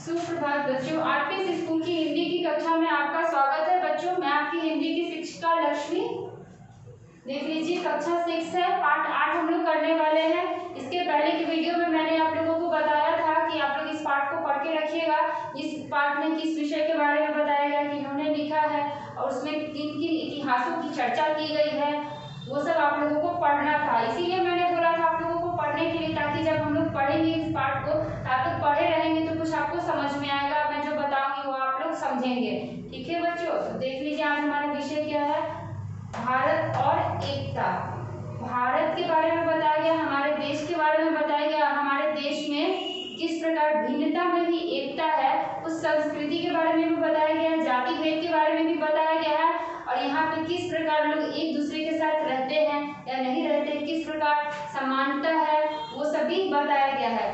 सुप्रभात बच्चों, RPS school की हिंदी की कक्षा में आपका स्वागत है। बच्चों, मैं आपकी हिंदी की शिक्षिका लक्ष्मी। देख लीजिए, कक्षा 6 है, पाठ 8 हम लोग करने वाले हैं। इसके पहले की वीडियो में मैंने आप लोगों को बताया था कि आप लोग इस पाठ को पढ़ के रखिएगा। इस पाठ में किस विषय के बारे में बताया गया कि हमने लिखा है और उसमें किन किन इतिहासों की चर्चा की गई है, वो सब आप लोगों को पढ़ना था। इसीलिए मैंने बोला था आप लोगों को पढ़ने के लिए, ताकि जब हम लोग पढ़ेंगे इस पाठ को, आप लोग पढ़े रहेंगे तो कुछ आपको समझ में आएगा। मैं जो बताऊंगी वो आप लोग समझेंगे। ठीक है बच्चों, तो देख लीजिए आज हमारा विषय क्या है, भारत और एकता। भारत के बारे में बताया गया, हमारे देश के बारे में बताया गया, हमारे देश में किस प्रकार भिन्नता में भी एकता है, उस संस्कृति के बारे में भी बताया गया, जाति भेद के बारे में भी बताया गया है, और यहाँ पे किस प्रकार लोग एक दूसरे के साथ रहते हैं या नहीं रहते, किस प्रकार समानता है, वो सभी बताया गया है।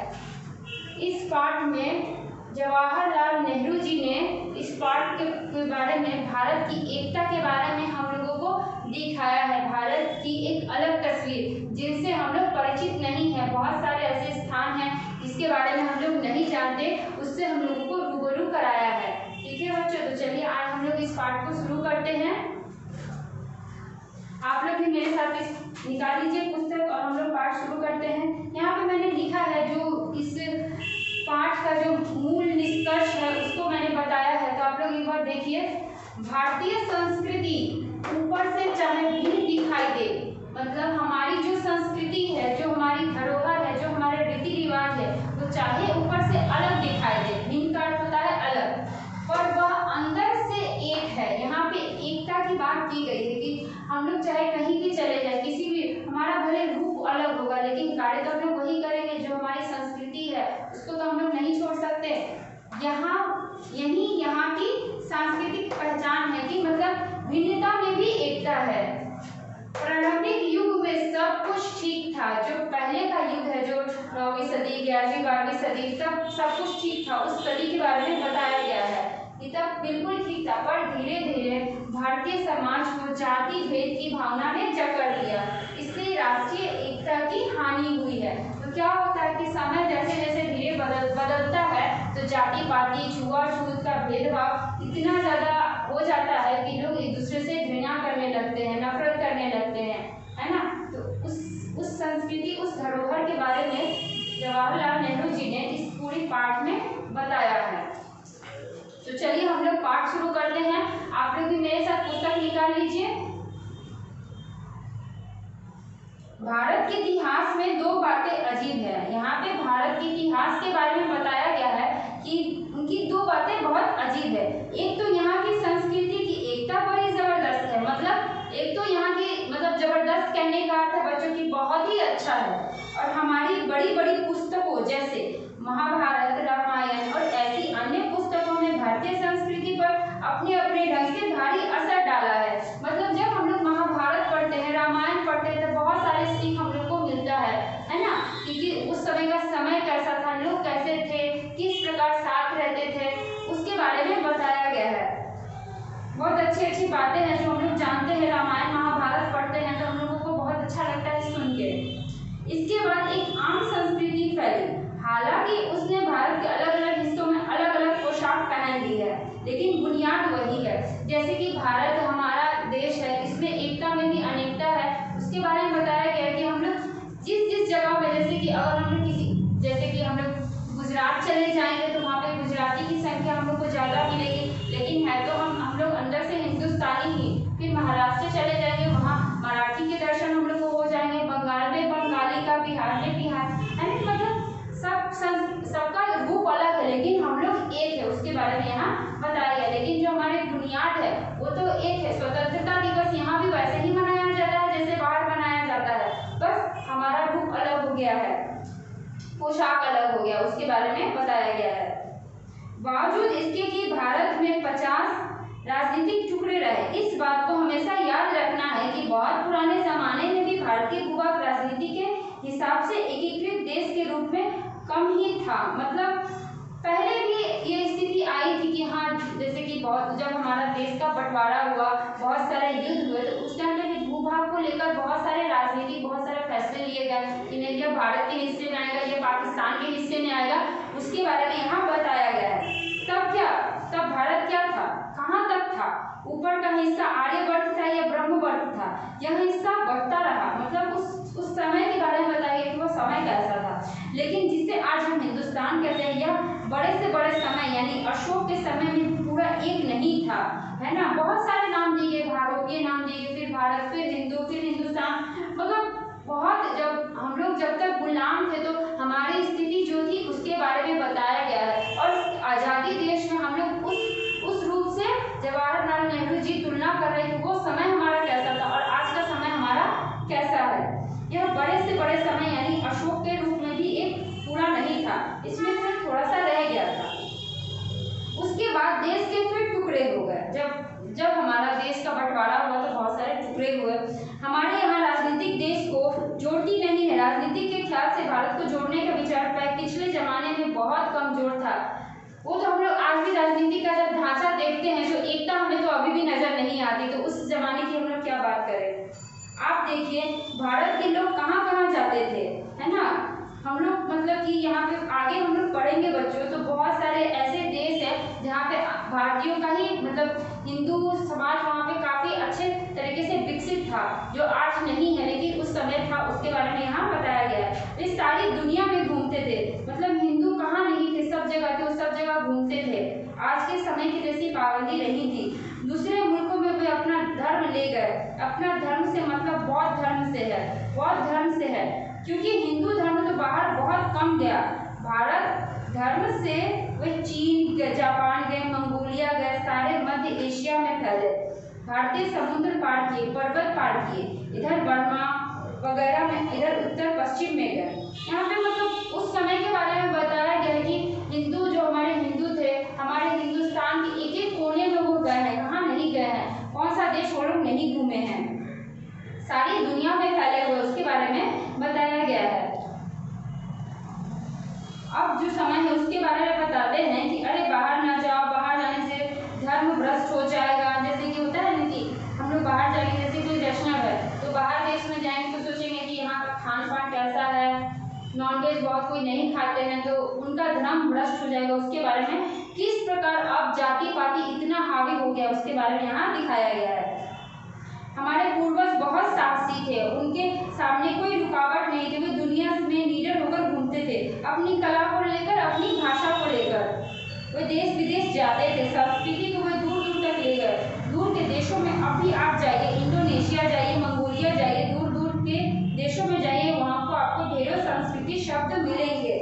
इस पाठ में जवाहरलाल नेहरू जी ने इस पाठ के बारे में, भारत की एकता के बारे में हम लोगों को दिखाया है। भारत की एक अलग तस्वीर जिनसे हम लोग परिचित नहीं है, बहुत सारे ऐसे स्थान हैं जिसके बारे में हम लोग नहीं जानते, उससे हम लोगों को रूबरू कराया है। ठीक है बच्चों, तो चलिए आज हम लोग इस पाठ को शुरू करते हैं। आप लोग भी मेरे साथ निकाल लीजिए पुस्तक और हम लोग पाठ शुरू करते हैं। यहाँ पे मैंने लिखा है, जो इस पाठ का जो मूल निष्कर्ष है उसको मैंने बताया है, तो आप लोग एक बार देखिए। भारतीय संस्कृति ऊपर से चाहे भिन्न दिखाई दे, मतलब हमारी जो संस्कृति है, जो हमारी धरोहर है, जो हमारे रीति रिवाज है, वो चाहे ऊपर से अलग दिखाई दे, भिन्न का अर्थ होता है अलग, पर वह अंदर से एक है। यहाँ पे एकता की बात की गई है कि हम लोग चाहे कहीं भी चले जाए, किसी भी, हमारा भले रूप अलग होगा लेकिन कार्य तो हम लोग वही करेंगे, जो हमारी संस्कृति है उसको तो हम लोग नहीं छोड़ सकते। यहाँ की सांस्कृतिक पहचान है कि मतलब भिन्नता में भी एकता है। प्रारंभिक युग में सब कुछ ठीक था, जो पहले का युग है, जो 9वीं सदी, 11वीं, 12वीं सदी, तब सब कुछ ठीक था, उस सदी के बारे में बताया गया है कि तब बिल्कुल ठीक था, पर धीरे धीरे भारतीय समाज को जाति भेद की भावना ने जकड़ लिया, इससे राष्ट्रीय एकता की हानि हुई है। तो क्या होता है कि समय जैसे जैसे धीरे बदलता है, तो जाति पाति, छुआछूत का भेदभाव इतना ज़्यादा हो जाता है कि लोग एक दूसरे से घृणा करने लगते हैं, नफरत करने लगते हैं, है ना। तो उस संस्कृति, उस धरोहर के बारे में जवाहरलाल नेहरू जी ने इस पूरी पाठ में बताया है। तो चलिए हम लोग पाठ शुरू करते हैं। आप लोग भी मेरे साथ पुस्तक निकाल लीजिए। भारत के इतिहास में दो बातें अजीब है। यहाँ पे भारत के इतिहास के बारे में बताया गया है कि उनकी दो बातें बहुत अजीब है। एक तो यहाँ की संस्कृति की एकता बड़ी जबरदस्त है, मतलब एक तो यहाँ की, मतलब जबरदस्त कहने का अर्थ है बच्चों की बहुत ही अच्छा है, और हमारी बड़ी बड़ी पुस्तकों जैसे महाभारत, रामायण और ऐसी अन्य पुस्तकों में भारतीय संस्कृति पर अपने अपने ढंग से भारी असर डाला है। मतलब जब हम लोग महाभारत पढ़ते हैं, रामायण पढ़ते हैं, तो बहुत सारे सीख हम लोग को मिलता है ना, क्योंकि उस समय का समय कैसा था, लोग कैसे थे, किस प्रकार साथ रहते थे, उसके बारे में बताया गया है। बहुत अच्छी अच्छी बातें हैं जो हम लोग जानते हैं, रामायण महाभारत पढ़ते हैं तो हम लोगों को बहुत अच्छा लगता है सुन के। इसके बाद एक आम संस्कृति फैली, हालांकि उसने भारत के अलग अलग हिस्सों में अलग अलग पोशाक पहन ली है, लेकिन बुनियाद वही है। जैसे कि भारत हमारा देश है, इसमें एकता में भी अनेकता है, उसके बारे में बताया गया कि हम लोग जिस जिस जगह में, जैसे कि अगर हम लोग जैसे कि हम लोग गुजरात चले जाएंगे तो वहाँ पे गुजराती की संख्या हम लोग को ज़्यादा मिलेगी, लेकिन है तो हम लोग अंदर से हिंदुस्तानी ही। फिर महाराष्ट्र चले जाएंगे, वहाँ मराठी के दर्शन हम लोग को हो जाएंगे, बंगाल में बंगाली का, बिहार में बिहार, है ना। मतलब सबका रूप अलग है लेकिन हम लोग एक है, उसके बारे में यहाँ बताया गया। लेकिन जो हमारी बुनियाद है वो तो एक है। स्वतंत्रता दिवस यहाँ भी वैसे ही मनाया जाता है जैसे बाहर मनाया जाता है, बस हमारा रूप अलग हो गया है, पोशाक अलग हो गया, उसके बारे में बताया गया है। बावजूद इसके कि भारत में 50 राजनीतिक टुकड़े रहे, इस बात को हमेशा याद रखना है कि बहुत पुराने जमाने में भी भारतीय भूभाग राजनीति के हिसाब से एकीकृत देश के रूप में कम ही था। मतलब पहले भी ये स्थिति आई थी कि हाँ, जैसे कि बहुत, जब हमारा देश का बंटवारा हुआ, बहुत सारे युद्ध हुए, तो उस टाइम पे भूभाग को लेकर बहुत सारे राजनीतिक, बहुत सारे फैसले लिए गए कि नहीं, ये भारत के हिस्से में आएगा, ये पाकिस्तान के हिस्से में आएगा, उसके बारे में यहाँ बताया गया है। जिसे आज हम हिंदुस्तान कहते हैं, यह बड़े से बड़े समय यानी अशोक के समय में पूरा एक नहीं था, है ना। बहुत सारे नाम दिए गए, भारोगे नाम दिए गए, फिर भारत, फिर हिंदू, फिर हिंदुस्तान, मतलब बहुत। जब हम लोग जब तक गुलाम थे तो हमारी स्थिति जो थी उसके बारे में बताया गया है। और आज़ादी देश में हम लोग उस रूप से जवाहरलाल नेहरू जी तुलना कर रहे थे, वो समय हमारा कैसा था और आज का समय हमारा कैसा है। यह बड़े से बड़े समय यानी अशोक के रूप में भी एक पूरा नहीं था, इसमें फिर थोड़ा सा रह गया था। उसके बाद देश के फिर टुकड़े हो गए। जब हमारा देश का बंटवारा हुआ तो बहुत सारे टुकड़े हुए। हमारे यहाँ राजनीतिक देश को जोड़ती नहीं है, राजनीतिक के ख्याल से भारत को जोड़ने का विचार पिछले जमाने में बहुत कमजोर था। वो तो हम लोग आज भी राजनीति का जब ढांचा देखते हैं तो एकता हमें तो अभी भी नजर नहीं आती, तो उस जमाने की हम लोग क्या बात करें। आप देखिए भारत के लोग कहाँ कहाँ जाते थे, है ना। हम लोग मतलब कि यहाँ पे आगे हम लोग पढ़ेंगे बच्चों, तो बहुत सारे ऐसे देश है जहाँ पे भारतीयों का ही मतलब हिंदू समाज वहाँ पे काफी अच्छे तरीके से विकसित था, जो आज नहीं है लेकिन उस समय था, उसके बारे में यहाँ बताया गया है। वे सारी दुनिया में घूमते थे, मतलब हिंदू कहाँ नहीं थे, सब जगह थे, वो सब जगह घूमते थे। आज के समय की जैसी पाबंदी नहीं थी। दूसरे मुल्कों में वे अपना धर्म ले गए। अपना धर्म से मतलब बौद्ध धर्म से है, बौद्ध धर्म से है, क्योंकि हिंदू धर्म तो बाहर बहुत कम गया। भारत धर्म से वे चीन गए, जापान गए, मंगोलिया गए, सारे मध्य एशिया में फैले। भारतीय समुद्र पार किए, पर्वत पार किए, इधर बर्मा वगैरह में, इधर उत्तर पश्चिम में गए। यहाँ पे मतलब उस समय के बारे में बताया गया है कि हिंदू जो हमारे हिंदू थे, हमारे हिंदुस्तान के एक एक कोने में वो गए हैं, कहाँ नहीं गए हैं, कौन सा देश वो लोग नहीं घूमे हैं, सारी दुनिया में फैले हुए, उसके बारे में बताया गया है। अब जो समय है उसके बारे में बताते हैं कि अरे बाहर ना जाओ, बाहर जाने से धर्म भ्रष्ट हो जाएगा। जैसे कि होता है ना कि हम लोग बाहर जाएंगे, जैसे कोई वैष्णव है तो बाहर देश में जाएंगे तो सोचेंगे कि यहाँ का खान पान कैसा है, नॉनवेज बहुत कोई नहीं खाते हैं तो उनका धर्म भ्रष्ट हो जाएगा। उसके बारे में किस प्रकार अब जाति पाति इतना हावी हो गया, उसके बारे में यहाँ दिखाया गया है। हमारे पूर्वज बहुत साहसी थे, उनके सामने कोई रुकावट नहीं थी, वे दुनिया में लीडर होकर घूमते थे, अपनी कला को लेकर, अपनी भाषा को लेकर वे देश विदेश जाते थे, संस्कृति को वे दूर दूर तक ले गए। दूर के देशों में अभी आप जाइए, इंडोनेशिया जाइए, मंगोलिया जाइए, दूर दूर के देशों में जाइए, वहाँ को आपको ढेरों संस्कृति शब्द मिलेंगे।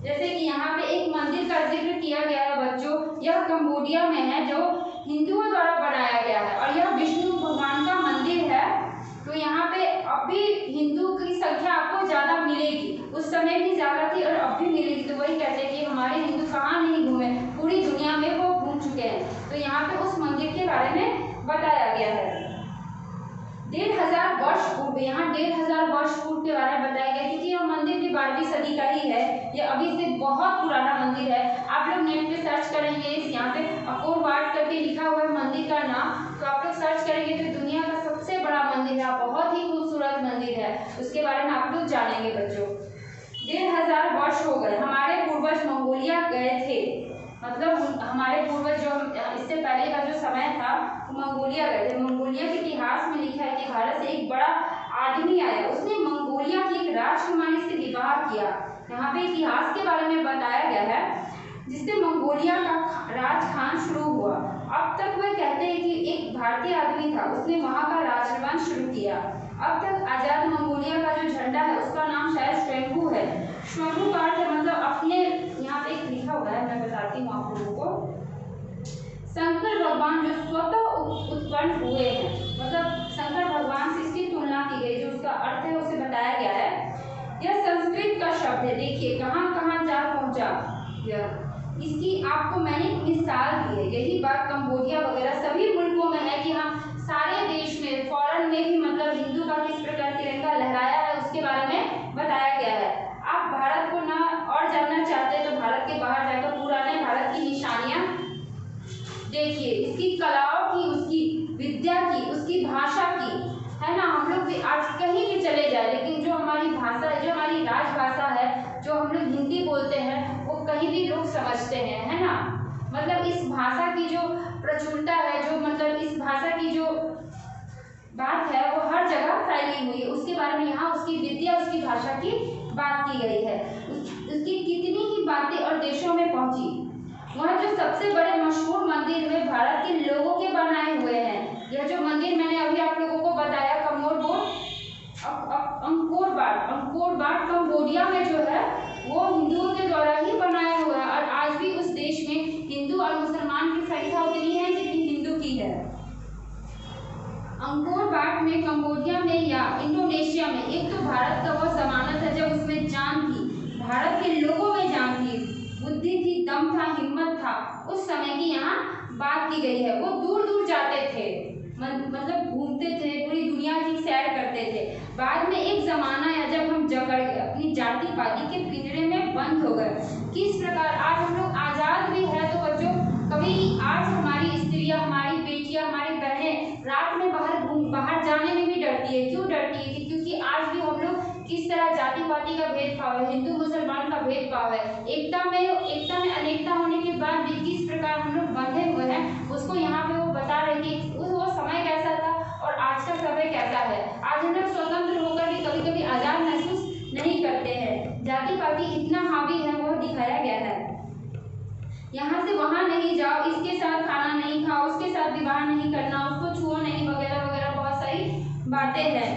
जैसे कि यहाँ पे एक मंदिर का जिक्र किया गया है बच्चों, यह कंबोडिया में है, जो हिंदुओं द्वारा बनाया गया है और यह विष्णु भगवान का मंदिर है। तो यहाँ पे अब भी हिंदू की संख्या आपको ज्यादा मिलेगी, उस समय भी ज्यादा थी और अब भी मिलेगी। तो वही कहते हैं कि हमारे हिंदू कहाँ नहीं घूमे, पूरी दुनिया में वो घूम चुके हैं। तो यहाँ पे उस मंदिर के बारे में बताया गया है। 1500 वर्ष पूर्व, यहाँ 1500 वर्ष पूर्व के बारे में बताया गया, क्योंकि यह मंदिर भी 12वीं सदी का ही है, ये अभी से बहुत पुराना मंदिर है। आप लोग नेट पे सर्च करेंगे, यहाँ पे अकोर वाट करके लिखा हुआ है मंदिर का नाम, तो आप लोग सर्च करेंगे तो दुनिया का सबसे बड़ा मंदिर है, बहुत ही खूबसूरत मंदिर है, उसके बारे में आप लोग जानेंगे बच्चों। 1500 वर्ष हो गए, हमारे पूर्वज मंगोलिया गए थे, मतलब हमारे पूर्वज जो इससे पहले का जो समय था मंगोलिया गए थे। मंगोलिया के इतिहास में लिखा है कि भारत से एक बड़ा आदमी आया, उसने मंगोलिया की एक राजकुमारी से विवाह किया। यहाँ पे इतिहास के बारे में बताया गया है, जिससे मंगोलिया का राज खान शुरू हुआ। अब तक वह कहते हैं कि एक भारतीय आदमी था, उसने वहाँ का राजवंश शुरू किया। अब तक आजाद मंगोलिया का जो झंडा है उसका नाम शायद स्वयंभू है। स्वयंभू का अर्थ मतलब अपने, यहाँ पे एक लिखा हुआ है, मैं बताती हूँ आप लोगों को, शंकर भगवान जो स्वतः उत्पन्न हुए हैं, मतलब शंकर भगवान से इसकी तुलना की गई, जो उसका अर्थ है उसे बताया गया है। यह संस्कृत का शब्द है, देखिए कहाँ कहाँ जा पहुँचा यह, इसकी आपको मैंने मिसाल दी है। यही बात कंबोडिया वगैरह सभी मुल्कों में है कि हम सारे देश में, फॉरेन में भी मतलब हिंदू का किस प्रकार तिरंगा लहराया है उसके बारे में बताया गया है। आप भारत को ना और जानना चाहते हैं तो भारत के बाहर जाकर पुराने भारत की निशानियां देखिए, इसकी कलाओं की, उसकी विद्या की, उसकी भाषा की, है ना। हम लोग भी आज कहीं भी चले जाए, लेकिन जो हमारी भाषा है, जो हमारी राजभाषा है, जो हम लोग हिंदी बोलते हैं, वो कहीं भी लोग समझते हैं, है ना। मतलब इस भाषा की जो प्रचुरता है, जो मतलब इस भाषा की जो बात है वो हर जगह फैली हुई है। उसके बारे में यहाँ उसकी विद्या, उसकी भाषा की बात की गई है। उसकी कितनी ही बातें और देशों में पहुंची। वह जो सबसे बड़े मशहूर मंदिर वे भारत के लोगों के बनाए हुए हैं। यह जो मंदिर मैंने अभी आप लोगों को बताया अंकोर वाट कंबोडिया में जो है वो हिंदुओं के द्वारा ही बनाया हुआ है, और आज भी उस देश में हिंदू और मुसलमान की संख्या उतनी है जितनी हिंदू की है। अंकोर वाट में कंबोडिया में या इंडोनेशिया में एक तो भारत का वो जमाना था जब उसमें जान थी, भारत के लोगों में जान थी, बुद्धि थी, दम था, हिम्मत था। उस समय की यहाँ बात की गई है। वो दूर दूर जाते थे, मतलब घूमते थे, पूरी दुनिया की सैर करते थे। बाद में एक जमाना आया जब हम जकड़ गए, अपनी जाति पाति के पिंजरे में बंद हो गए। किस प्रकार आज हम लोग आजाद भी है तो बच्चों, कभी आज हमारी स्त्रियां, हमारी बेटियां, हमारी बहनें रात में बाहर जाने में भी डरती है। क्यों डरती है? क्योंकि आज भी हम लोग किस तरह जाति पाति का भेदभाव है, हिंदू मुसलमान का भेदभाव है। एकता में अनेकता होने के बाद भी किस प्रकार हम लोग बंधे हुए हैं, उसको यहाँ पे वो बता रहे कि वो समय कैसा था और आज का समय कैसा है। आज हम लोग स्वतंत्र होकर भी कभी कभी आजाद महसूस नहीं करते हैं। जाति पाति इतना हावी है वो दिखाया गया है। यहाँ से वहां नहीं जाओ, इसके साथ खाना नहीं खाओ, उसके साथ विवाह नहीं करना, उसको छुओ नहीं, वगैरह वगैरह बहुत सारी बातें हैं।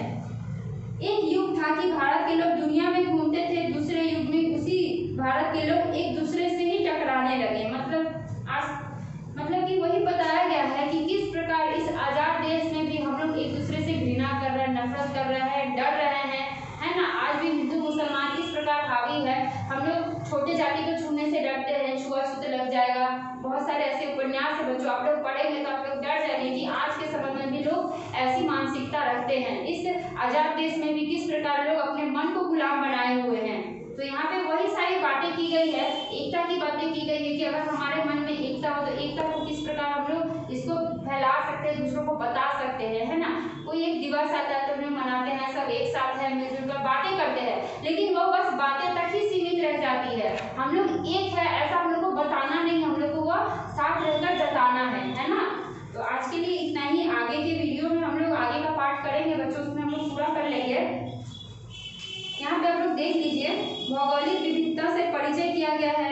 एक युग था कि भारत के लोग दुनिया में घूमते थे, दूसरे युग में उसी भारत के लोग एक दूसरे से ही टकराने लगे। मतलब कि वही बताया गया है कि किस प्रकार इस आजाद देश में भी हम लोग एक दूसरे से घृणा कर रहे हैं, नफरत कर रहे हैं, डर रहे हैं, है ना। आज भी हिंदू मुसलमान किस प्रकार हावी है। हम लोग छोटे जाति को छूने से डरते हैं, छुआछूत लग जाएगा। बहुत सारे ऐसे उपन्यास है बच्चों, आप लोग पढ़ेंगे तो आप लोग डर जाएंगे कि आज के समय में भी लोग ऐसी मानसिकता रखते हैं। इस आजाद देश में भी किस प्रकार लोग अपने मन को गुलाम बनाए हुए हैं। तो यहाँ पे वही सारी बातें की गई है, एकता की बातें की गई है कि अगर हमारे मन में एकता हो तो एकता को किस प्रकार हम लोग इसको फैला सकते हैं, दूसरों को बता सकते हैं, है ना। कोई एक दिवस आता है तो हम लोग मनाते हैं, सब एक साथ है, मिलजुल कर बातें करते हैं, लेकिन वो बस बातें तक ही सीमित रह जाती है। हम लोग एक है ऐसा हम लोग को बताना नहीं, हम लोग को वो साथ रहकर जताना है ना। तो आज के लिए इतना ही। आगे के वीडियो में हम लोग आगे का पाठ करेंगे बच्चों, उसमें हम लोग पूरा कर लेंगे। यहाँ पे आप लोग देख लीजिए, भौगोलिक विविधता से परिचय किया गया है,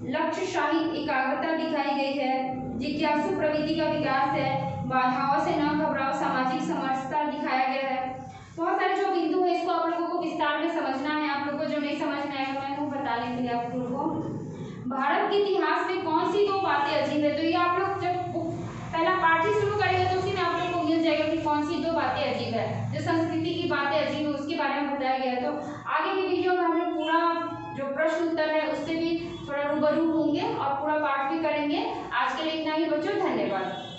लक्ष्य शाही एकाग्रता दिखाई गई है, जिज्ञासु प्रवृत्ति का विकास है, बाधाओं से न घबराओ, सामाजिक समरसता दिखाया गया है। बहुत सारे जो बिंदु है इसको आप लोगों को विस्तार में समझना है। आप लोगों को जो नहीं समझ में आएगा मैं वो बताने के लिए आप लोगों को। भारत के इतिहास में कौन सी दो बातें अजीब है, तो ये आप लोग जब पहला पाठ ही शुरू करेंगे तो उसी में आप लोग को मिल जाएगा कि कौन सी दो बातें अजीब है। जो संस्कृति की बातें अजीब है उसके बारे में बताया गया है। तो आगे की वीडियो में हम लोग पूरा जो प्रश्न उत्तर है उससे भी थोड़ा रूबरू होंगे और पूरा पाठ भी करेंगे। आज के लिए इतना ही बच्चों, धन्यवाद।